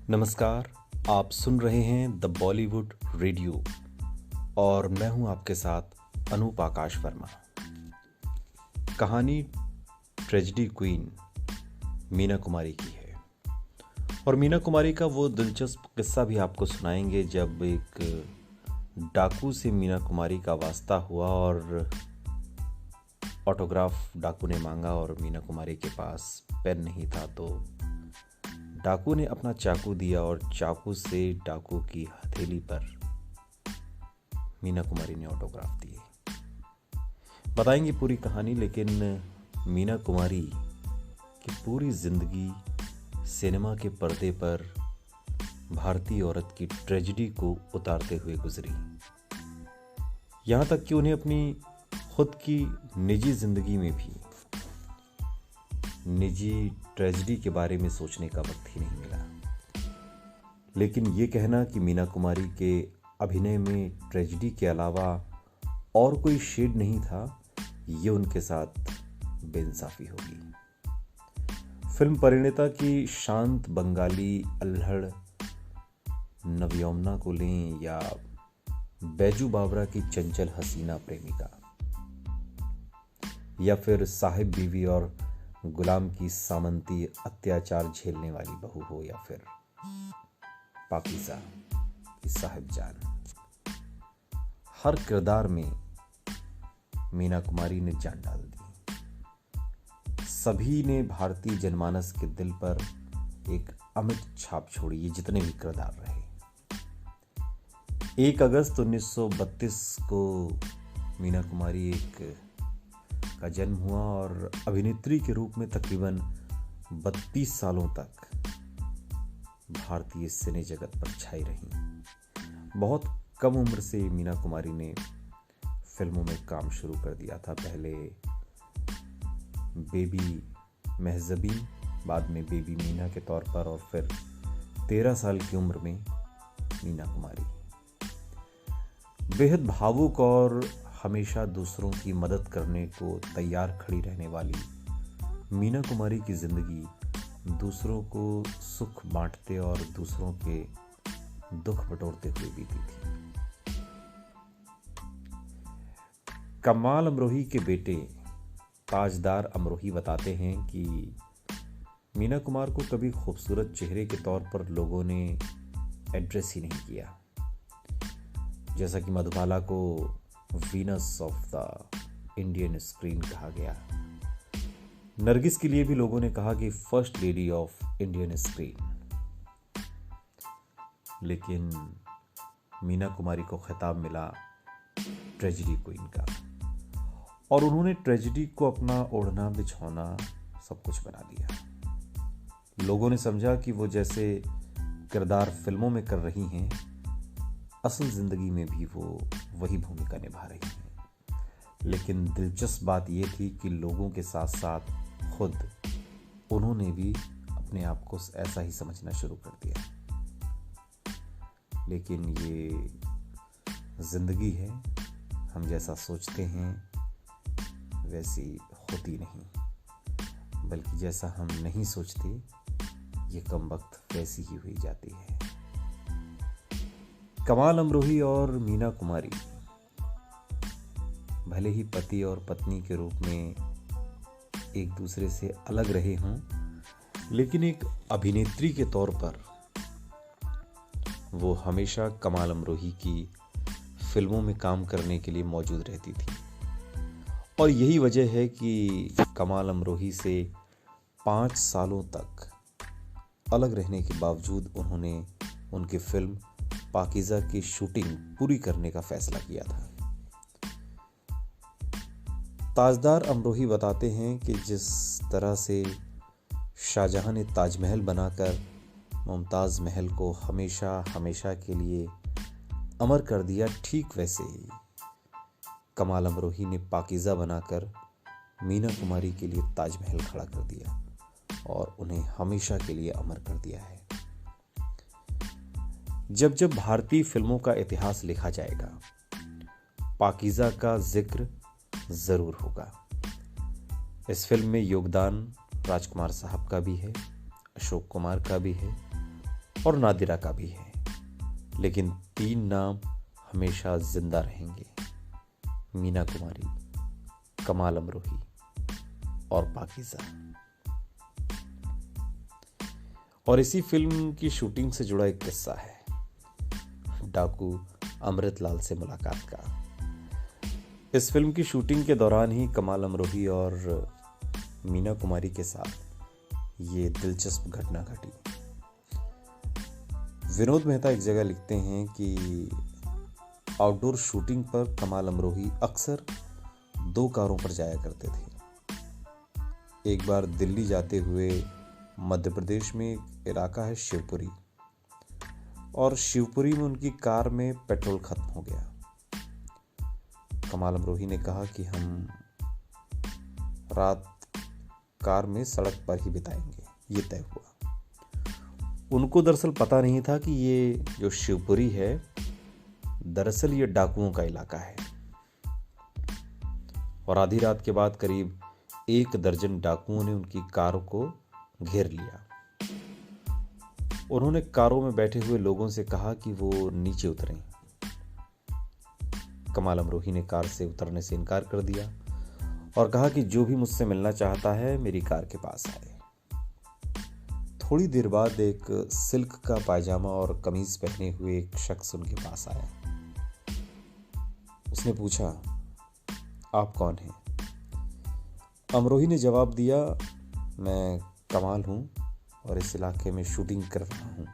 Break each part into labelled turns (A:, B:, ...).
A: नमस्कार। आप सुन रहे हैं द बॉलीवुड रेडियो और मैं हूं आपके साथ अनूप आकाश वर्मा। कहानी ट्रेजेडी क्वीन मीना कुमारी की है और मीना कुमारी का वो दिलचस्प किस्सा भी आपको सुनाएंगे जब एक डाकू से मीना कुमारी का वास्ता हुआ और ऑटोग्राफ डाकू ने मांगा और मीना कुमारी के पास पेन नहीं था तो डाकू ने अपना चाकू दिया और चाकू से डाकू की हथेली पर मीना कुमारी ने ऑटोग्राफ दिए। बताएंगे पूरी कहानी, लेकिन मीना कुमारी की पूरी जिंदगी सिनेमा के पर्दे पर भारतीय औरत की ट्रेजेडी को उतारते हुए गुजरी। यहां तक कि उन्हें अपनी खुद की निजी जिंदगी में भी निजी ट्रेजेडी के बारे में सोचने का वक्त ही नहीं मिला। लेकिन ये कहना कि मीना कुमारी के अभिनय में ट्रेजेडी के अलावा और कोई शेड नहीं था, ये उनके साथ बेइंसाफी होगी। फिल्म परिणीता की शांत बंगाली अल्हड़ नवयौवना को लें या बैजू बावरा की चंचल हसीना प्रेमिका, या फिर साहिब बीवी और गुलाम की सामंती अत्याचार झेलने वाली बहू हो, या फिर पाकीज़ा की साहिब जान, हर किरदार में मीना कुमारी ने जान डाल दी। सभी ने भारतीय जनमानस के दिल पर एक अमिट छाप छोड़ी, ये जितने भी किरदार रहे। 1 अगस्त 1932 को मीना कुमारी का जन्म हुआ और अभिनेत्री के रूप में तकरीबन 32 सालों तक भारतीय सिने जगत पर छाई रही। बहुत कम उम्र से मीना कुमारी ने फिल्मों में काम शुरू कर दिया था। पहले बेबी महजबी, बाद में बेबी मीना के तौर पर, और फिर 13 साल की उम्र में मीना कुमारी। बेहद भावुक और हमेशा दूसरों की मदद करने को तैयार खड़ी रहने वाली मीना कुमारी की जिंदगी दूसरों को सुख बांटते और दूसरों के दुख बटोरते हुए बीती थी। कमाल अमरोही के बेटे ताजदार अमरोही बताते हैं कि मीना कुमार को कभी खूबसूरत चेहरे के तौर पर लोगों ने एड्रेस ही नहीं किया। जैसा कि मधुबाला को Venus of the Indian screen कहा गया, नरगिस के लिए भी लोगों ने कहा कि first lady of Indian screen. लेकिन मीना कुमारी को खिताब मिला ट्रेजेडी क्वीन का, और उन्होंने ट्रेजेडी को अपना ओढ़ना बिछौना सब कुछ बना दिया। लोगों ने समझा कि वो जैसे किरदार फिल्मों में कर रही हैं, असल जिंदगी में भी वो वही भूमिका निभा रही हैं। लेकिन दिलचस्प बात यह थी कि लोगों के साथ साथ खुद उन्होंने भी अपने आप को ऐसा ही समझना शुरू कर दिया। लेकिन ये जिंदगी है, हम जैसा सोचते हैं वैसी होती नहीं, बल्कि जैसा हम नहीं सोचते ये कमबख्त वैसी ही हुई जाती है। कमाल अमरोही और मीना कुमारी भले ही पति और पत्नी के रूप में एक दूसरे से अलग रहे हों, लेकिन एक अभिनेत्री के तौर पर वो हमेशा कमाल अमरोही की फिल्मों में काम करने के लिए मौजूद रहती थी। और यही वजह है कि कमाल अमरोही से 5 सालों तक अलग रहने के बावजूद उन्होंने उनकी फिल्म पाकीज़ा की शूटिंग पूरी करने का फैसला किया था। ताजदार अमरोही बताते हैं कि जिस तरह से शाहजहां ने ताजमहल बनाकर मुमताज़ महल को हमेशा हमेशा के लिए अमर कर दिया, ठीक वैसे ही कमाल अमरोही ने पाकीज़ा बनाकर मीना कुमारी के लिए ताजमहल खड़ा कर दिया और उन्हें हमेशा के लिए अमर कर दिया है। जब जब भारतीय फिल्मों का इतिहास लिखा जाएगा, पाकीज़ा का जिक्र जरूर होगा। इस फिल्म में योगदान राजकुमार साहब का भी है, अशोक कुमार का भी है और नादिरा का भी है, लेकिन 3 नाम हमेशा जिंदा रहेंगे: मीना कुमारी, कमाल अमरोही और पाकीज़ा। और इसी फिल्म की शूटिंग से जुड़ा एक किस्सा है, डाकू अमृतलाल से मुलाकात का। इस फिल्म की शूटिंग के दौरान ही कमाल अमरोही और मीना कुमारी के साथ ये दिलचस्प घटना घटी। विनोद मेहता एक जगह लिखते हैं कि आउटडोर शूटिंग पर कमाल अमरोही अक्सर 2 कारों पर जाया करते थे। एक बार दिल्ली जाते हुए मध्य प्रदेश में एक इलाका है शिवपुरी, और शिवपुरी में उनकी कार में पेट्रोल खत्म हो गया। कमाल अमरोही ने कहा कि हम रात कार में सड़क पर ही बिताएंगे। ये तय हुआ। उनको दरअसल पता नहीं था कि ये जो शिवपुरी है, दरअसल ये डाकुओं का इलाका है। और आधी रात के बाद करीब 1 दर्जन डाकुओं ने उनकी कार को घेर लिया। उन्होंने कारों में बैठे हुए लोगों से कहा कि वो नीचे उतरें। कमाल अमरोही ने कार से उतरने से इनकार कर दिया और कहा कि जो भी मुझसे मिलना चाहता है मेरी कार के पास आए। थोड़ी देर बाद एक सिल्क का पायजामा और कमीज पहने हुए एक शख्स उनके पास आया। उसने पूछा, आप कौन हैं? अमरोही ने जवाब दिया, मैं कमाल हूं और इस इलाके में शूटिंग कर रहा हूं।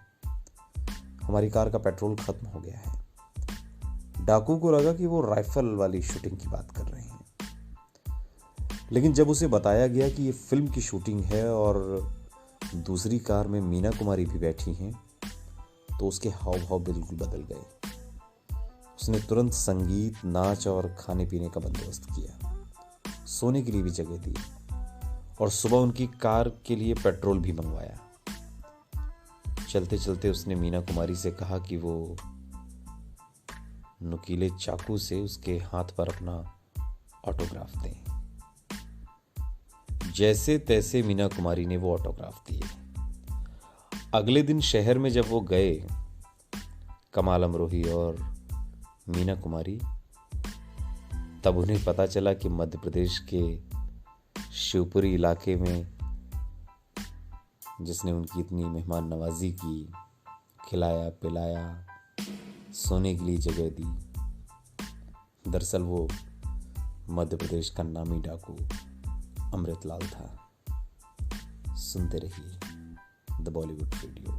A: हमारी कार का पेट्रोल खत्म हो गया है। डाकू को लगा कि वो राइफल वाली शूटिंग की बात कर रहे हैं, लेकिन जब उसे बताया गया कि ये फिल्म की शूटिंग है और दूसरी कार में मीना कुमारी भी बैठी हैं, तो उसके हाव भाव बिल्कुल बदल गए। उसने तुरंत संगीत, नाच और खाने पीने का बंदोबस्त किया, सोने के लिए भी जगह दी और सुबह उनकी कार के लिए पेट्रोल भी मंगवाया। चलते चलते उसने मीना कुमारी से कहा कि वो नुकीले चाकू से उसके हाथ पर अपना ऑटोग्राफ दें। जैसे तैसे मीना कुमारी ने वो ऑटोग्राफ दिए। अगले दिन शहर में जब वो गए, कमाल अमरोही और मीना कुमारी, तब उन्हें पता चला कि मध्य प्रदेश के शिवपुरी इलाके में जिसने उनकी इतनी मेहमान नवाजी की, खिलाया पिलाया, सोने के लिए जगह दी, दरअसल वो मध्य प्रदेश का नामी डाकू अमृतलाल था। सुनते रहिए द बॉलीवुड रेडियो।